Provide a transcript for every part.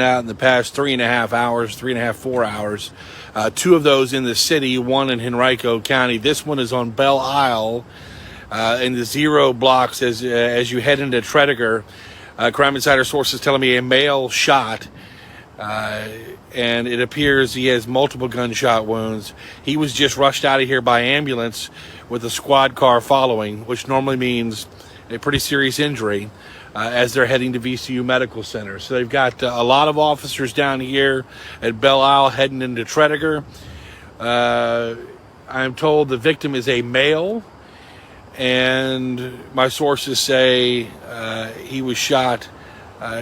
out in the past 3.5 hours, 3.5, 4 hours. Two of those in the city, one in Henrico County. This one is on Belle Isle in the 0 blocks as you head into Tredegar. Crime Insider sources telling me a male shot, and it appears he has multiple gunshot wounds. He was just rushed out of here by ambulance with a squad car following, which normally means a pretty serious injury. As they're heading to VCU Medical Center. So they've got a lot of officers down here at Belle Isle heading into Tredegar. I'm told the victim is a male, and my sources say he was shot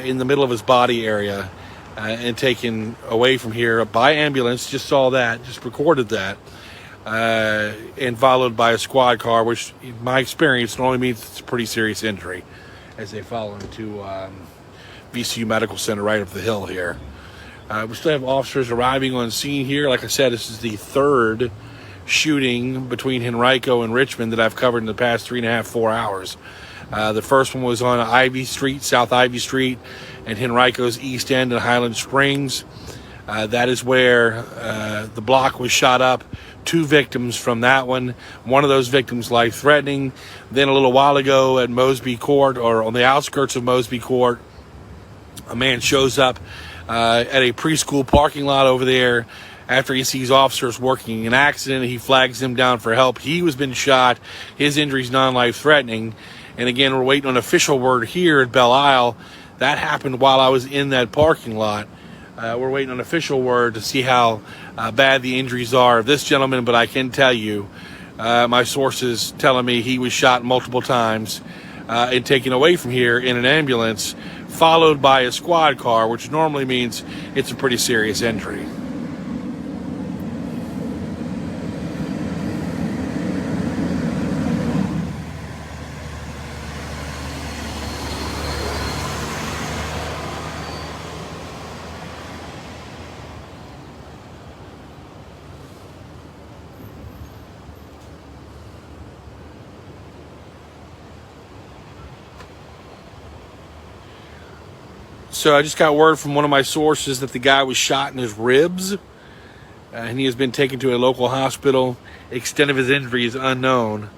in the middle of his body area and taken away from here by ambulance. Just saw that, just recorded that, and followed by a squad car, which in my experience normally means it's a pretty serious injury, as they follow him to VCU Medical Center right up the hill here. We still have officers arriving on scene here. Like I said, this is the third shooting between Henrico and Richmond that I've covered in the past 3.5, 4 hours. The first one was on Ivy Street, South Ivy Street, and Henrico's East End in Highland Springs. That is where the block was shot up. 2 victims from that one. One of those victims life-threatening. Then a little while ago at Mosby Court, or on the outskirts of Mosby Court, a man shows up at a preschool parking lot over there. After he sees officers working an accident, he flags them down for help. He was been shot. His injury's non-life-threatening. And again, we're waiting on official word here at Belle Isle. That happened while I was in that parking lot. We're waiting on official word to see how bad the injuries are of this gentleman, but I can tell you, my sources telling me he was shot multiple times and taken away from here in an ambulance, followed by a squad car, which normally means it's a pretty serious injury. So I just got word from one of my sources that the guy was shot in his ribs, and he has been taken to a local hospital. Extent of his injury is unknown.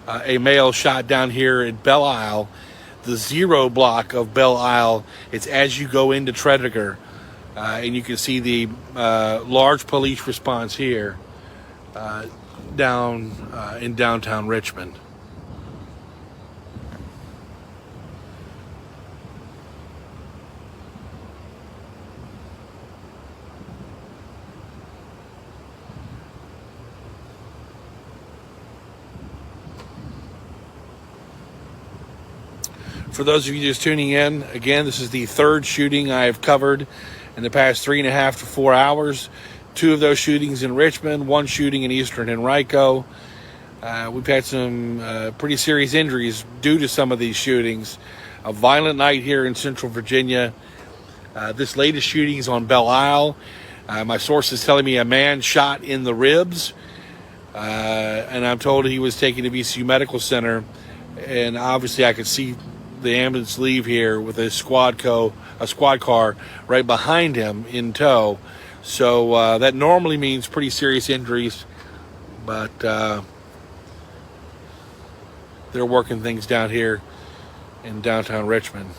A male shot down here at Belle Isle, the 0 block of Belle Isle. It's as you go into Tredegar, and you can see the large police response here down in downtown Richmond. For those of you just tuning in, again, this is the third shooting I have covered in the past 3.5 to 4 hours. 2 of those shootings in Richmond, 1 shooting in Eastern Henrico. We've had some pretty serious injuries due to some of these shootings. A violent night here in Central Virginia. This latest shooting is on Belle Isle. My source is telling me a man shot in the ribs, and I'm told he was taken to VCU Medical Center, and obviously I could see the ambulance leave here with a squad car right behind him in tow. So that normally means pretty serious injuries, but they're working things down here in downtown Richmond.